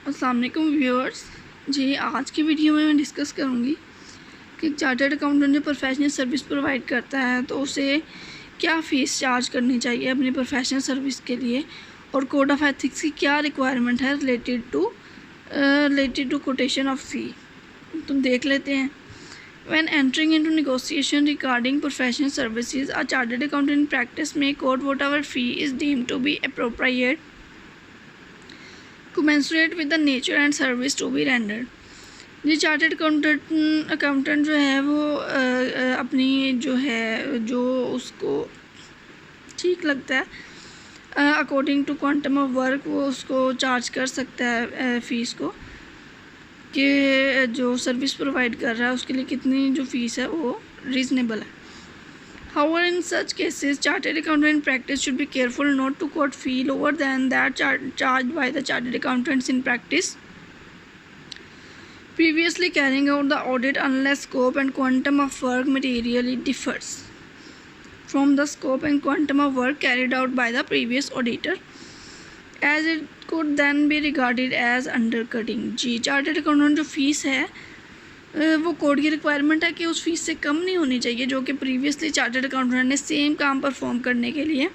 अस्सलाम वालेकुम व्यूअर्स जी। आज की वीडियो में मैं डिस्कस करूंगी कि चार्टर्ड अकाउंटेंट जो प्रोफेशनल सर्विस प्रोवाइड करता है तो उसे क्या फ़ीस चार्ज करनी चाहिए अपनी प्रोफेशनल सर्विस के लिए, और कोड ऑफ एथिक्स की क्या रिक्वायरमेंट है रिलेटेड टू कोटेशन ऑफ फ़ी। तुम देख लेते हैं। When entering into negotiation regarding professional services, a chartered accountant in practice may quote whatever fee is deemed to be appropriate, commensurate with the nature and service to be rendered। जी, chartered accountant जो है वो अपनी जो उसको ठीक लगता है according to quantum of work वो उसको चार्ज कर सकता है फ़ीस को, कि जो सर्विस प्रोवाइड कर रहा है उसके लिए कितनी जो फ़ीस है वो रीज़नेबल है। However, in such cases, chartered accountant in practice should be careful not to quote fee lower than that charged by the chartered accountants in practice previously carrying out the audit, unless scope and quantum of work materially differs from the scope and quantum of work carried out by the previous auditor, as it could then be regarded as undercutting। जी, chartered accountant जो fees है वो code की requirement है कि उस fees से कम नहीं होनी चाहिए जो कि प्रीवियसली चार्टर्ड अकाउंटेंट ने सेम काम परफॉर्म करने के लिए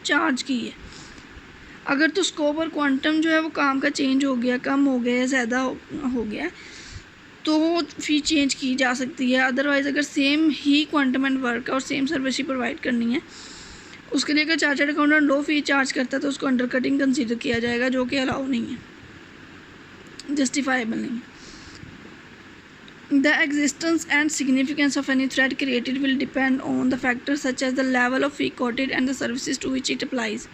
चार्ज की है। अगर तो स्कोप और क्वांटम जो है वो काम का चेंज हो गया, कम हो गया, ज़्यादा हो गया, तो फ़ी चेंज की जा सकती है। अदरवाइज़ अगर same he quantum and work और सेम सर्विस ही प्रोवाइड करनी है, उसके लिए अगर चार्टर्ड अकाउंटेंट लो फ़ी चार्ज करता है तो उसको अंडर कटिंग कंसिडर किया जाएगा, जो कि अलाउ नहीं है, जस्टिफाइबल नहीं है। The existence and significance of any threat created will depend on the factors such as the level of fee quoted and the services to which it applies।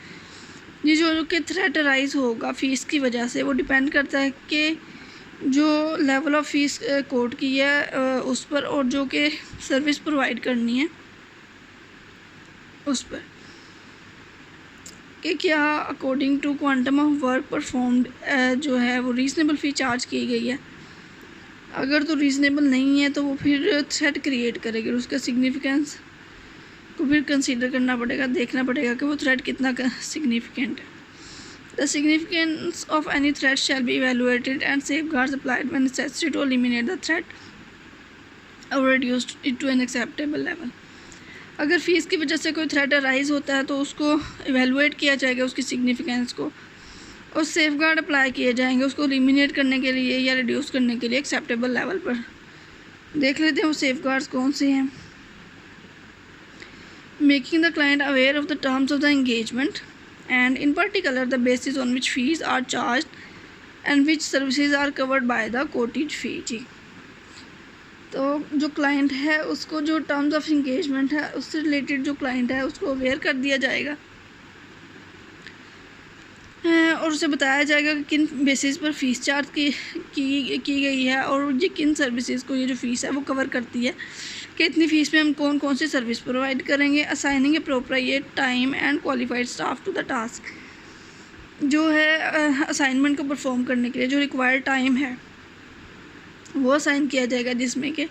ये जो कि थ्रेट अराइज होगा fees की वजह से वो डिपेंड करता है कि जो लेवल ऑफ फीस कोट की है उस पर, और जो कि सर्विस प्रोवाइड करनी है उस पर, कि क्या according to quantum of work performed जो है वो रीज़नेबल फ़ी चार्ज की गई है। अगर तो रीज़नेबल नहीं है तो वो फिर थ्रेट क्रिएट करेगी, उसका सिग्निफिकेंस को फिर कंसीडर करना पड़ेगा, देखना पड़ेगा कि वो थ्रेट कितना सिग्निफिकेंट है। The significance of any threat shall be evaluated and safeguards applied when necessary to eliminate the threat और reduced it to an acceptable level. अगर फ़ीस की वजह से कोई थ्रेट अराइज होता है तो उसको इवेलुएट किया जाएगा, उसकी सिग्निफिकेंस को, और सेफगार्ड अप्लाई किए जाएंगे उसको एलिमिनेट करने के लिए या रिड्यूस करने के लिए एक्सेप्टेबल लेवल पर। देख लेते हैं वो सेफगार्ड्स कौन से हैं। Making the client aware of the terms of the engagement and in particular the basis on which fees are charge and which services are covered by the quoted fee. जी, तो जो क्लाइंट है उसको जो terms of engagement है उससे related जो client है उसको अवेयर कर दिया जाएगा और उसे बताया जाएगा कि किन बेसिस पर फ़ीस चार्ज की गई है और ये किन सर्विसेज को ये जो फ़ीस है वो कवर करती है, कि इतनी फ़ीस में हम कौन कौन सी सर्विस प्रोवाइड करेंगे। Assigning appropriate time and qualified staff to the task, जो है असाइनमेंट को परफॉर्म करने के लिए जो रिक्वायर्ड टाइम है वो असाइन किया जाएगा, जिसमें कि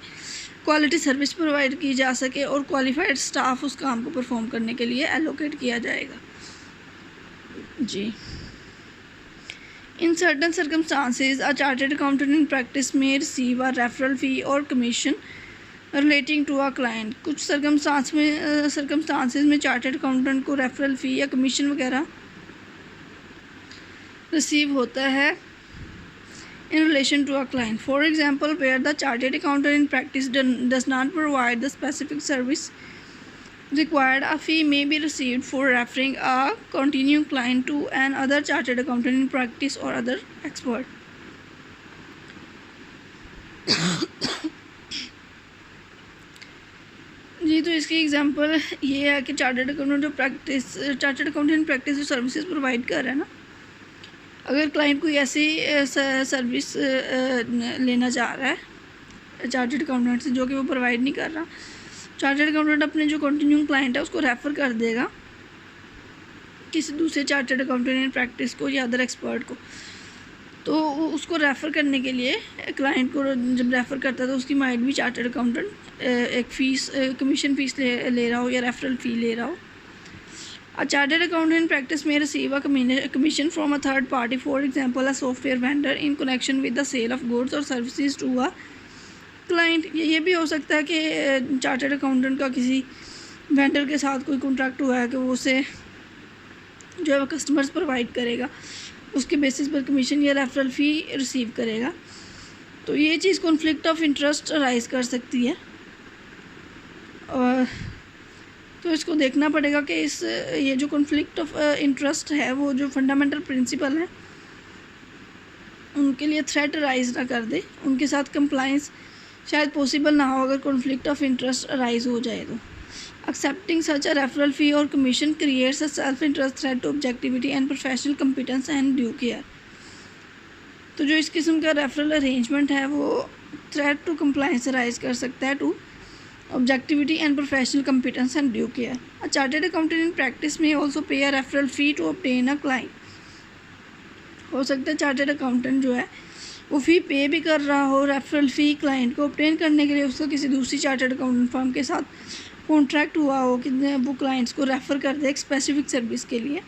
क्वालिटी सर्विस प्रोवाइड की जा सके, और क्वालिफाइड स्टाफ उस काम को परफॉर्म करने के लिए एलोकेट किया जाएगा। जी, in certain circumstances a chartered accountant in practice may receive a referral fee or commission relating to a client। कुछ सर्कमस्टांसेस में चार्टर्ड अकाउंटेंट को रेफरल फ़ी या कमीशन वगैरह रिसीव होता है in relation to a client। For example, where the chartered accountant in practice does not provide the specific service required, a fee may be received for referring a continuing client to an other chartered accountant in practice or other expert। जी, तो इसकी example ये है कि chartered accountant in practice जो services provide कर रहा है ना, अगर क्लाइंट कोई ऐसी सर्विस लेना चाह रहा है चार्टर्ड अकाउंटेंट से जो कि वो प्रोवाइड नहीं कर रहा, चार्टर्ड अकाउंटेंट अपने जो कंटिन्यूइंग क्लाइंट है उसको रेफ़र कर देगा किसी दूसरे चार्टर्ड अकाउंटेंट इन प्रैक्टिस को या अदर एक्सपर्ट को। तो उसको रेफ़र करने के लिए क्लाइंट को जब रेफ़र करता है तो उसकी माइट भी चार्टर्ड अकाउंटेंट एक फ़ीस कमीशन फ़ीस ले रहा हो या रेफरल फ़ी ले रहा हो। A chartered accountant in practice may receive a commission from a third party, for example, a software vendor, in connection with the sale of goods or services to a client. ये भी हो सकता है कि chartered accountant का किसी vendor के साथ कोई कॉन्ट्रैक्ट हुआ है कि वो उसे जो है वो कस्टमर्स प्रोवाइड करेगा, उसके बेसिस पर कमीशन या रेफरल फ़ी रिसीव करेगा। तो ये चीज़ कॉन्फ्लिक्ट ऑफ इंटरेस्ट राइज कर सकती है, और तो इसको देखना पड़ेगा कि ये जो कॉन्फ्लिक्ट ऑफ इंटरेस्ट है वो जो फंडामेंटल प्रिंसिपल है उनके लिए थ्रेट राइज ना कर दे, उनके साथ कंप्लाइंस शायद पॉसिबल ना हो अगर कॉन्फ्लिक्ट ऑफ इंटरेस्ट राइज हो जाए तो। एक्सेप्टिंग सच अ रेफरल फ़ी और commission creates a self interest threat to objectivity and professional competence and due care. तो जो इस किस्म का रेफरल अरेंजमेंट है वो थ्रेट टू कंप्लाइंस राइज कर सकता है to objectivity and professional competence and due care. A chartered accountant in practice may also pay a referral fee to obtain a client. हो सकता है चार्टर्ड अकाउंटेंट जो है वो फ़ी पे भी कर रहा हो रेफरल फ़ी क्लाइंट को obtain करने के लिए, उसका किसी दूसरी चार्टर्ड अकाउंटेंट फर्म के साथ कॉन्ट्रैक्ट हुआ हो कि वो क्लाइंट्स को रेफ़र कर दे एक स्पेसिफिक सर्विस के लिए,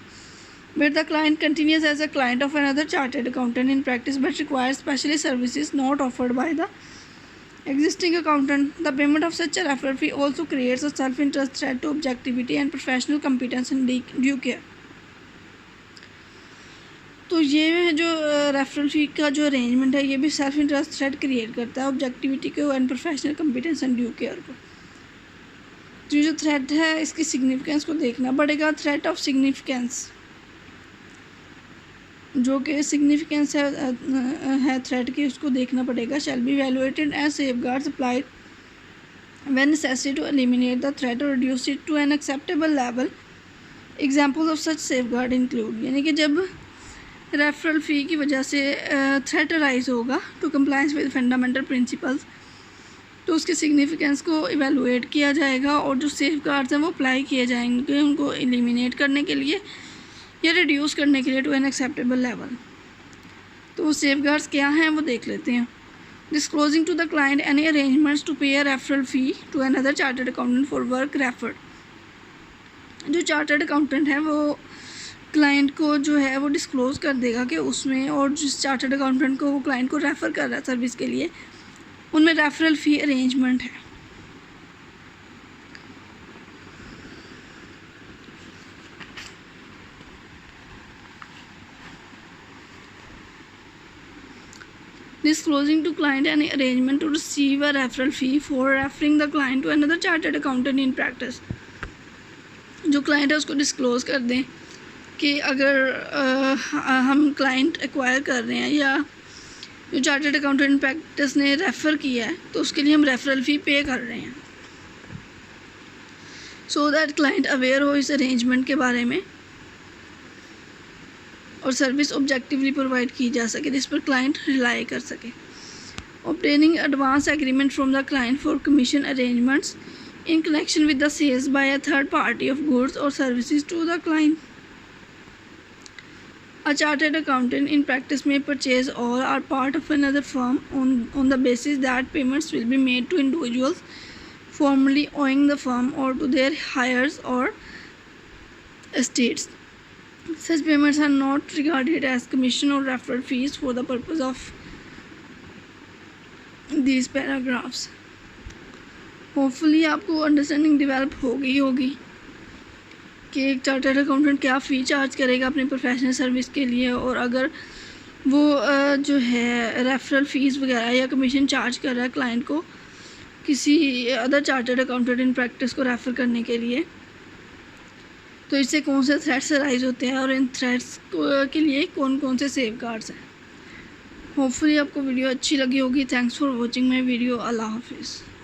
but the client continues as a client of another chartered accountant in practice but requires specially services not offered by the existing accountant. The payment of such a referral fee also creates a self-interest threat to objectivity and professional competence and due care. तो ये जो referral fee का जो arrangement है ये भी self interest threat create करता है ऑब्जेक्टिविटी को and professional competence and due care को। तो ये जो थ्रेट है इसकी सिग्निफिकेंस को देखना पड़ेगा। थ्रेट ऑफ सिग्निफिकेंस, जो कि सिग्निफिकेंस है थ्रेट की, उसको देखना पड़ेगा। Shall be valuated as safeguards applied when necessary to eliminate the threat और reduce it to an acceptable level. Examples of such safeguard include, यानी कि जब रेफरल फ़ी की वजह से थ्रेट राइज होगा to compliance with fundamental principles, तो उसके सिग्निफिकेंस को इवेलुएट किया जाएगा और जो सेफगार्ड्स हैं वो अप्लाई किए जाएंगे उनको एलिमिनेट करने के लिए या रिड्यूस करने के लिए टू एन एक्सेप्टेबल लेवल। तो वो सेफगार्ड्स क्या हैं वो देख लेते हैं। Disclosing to the client any arrangements to pay a referral fee to another chartered accountant for work referred. जो चार्टर्ड अकाउंटेंट है वो क्लाइंट को जो है वो डिस्क्लोज़ कर देगा कि उसमें और जिस चार्टर्ड अकाउंटेंट को वो क्लाइंट को रेफ़र कर रहा है सर्विस के लिए उनमें रेफरल फ़ी अरेंजमेंट है। Disclosing to client any arrangement to receive a referral fee for referring the client to another chartered accountant in practice। जो क्लाइंट है उसको डिस्क्लोज़ कर दें कि अगर हम क्लाइंट एक्वायर कर रहे हैं या जो चार्टर्ड अकाउंटेंट इन प्रैक्टिस ने रेफ़र किया है तो उसके लिए हम रेफरल फ़ी पे कर रहे हैं, सो दैट क्लाइंट अवेयर हो इस अरेंजमेंट के बारे में और सर्विस ऑब्जेक्टिवली प्रोवाइड की जा सके जिस पर क्लाइंट रिलाई कर सके। Obtaining advance agreement from the client for commission arrangements in connection with the sales by a third party of goods और services to the client. A chartered accountant in practice may purchase or are part of another firm on the basis that payments will be made to individuals formally owing the firm or to their heirs or estates. Such payments are not regarded as commission or referral fees for the purpose of these paragraphs. Hopefully आपको understanding develop हो गई होगी कि एक chartered accountant क्या फ़ी charge करेगा अपनी professional service के लिए, और अगर वो जो है रेफरल फ़ीस वगैरह या कमीशन चार्ज कर रहा है क्लाइंट को किसी other chartered accountant in practice को रेफ़र करने के लिए, तो इससे कौन से थ्रेट्स राइज होते हैं और इन थ्रेट्स के लिए कौन कौन से सेफगार्ड्स हैं। होपफुली आपको वीडियो अच्छी लगी होगी। Thanks for watching my video. Allah हाफिज़।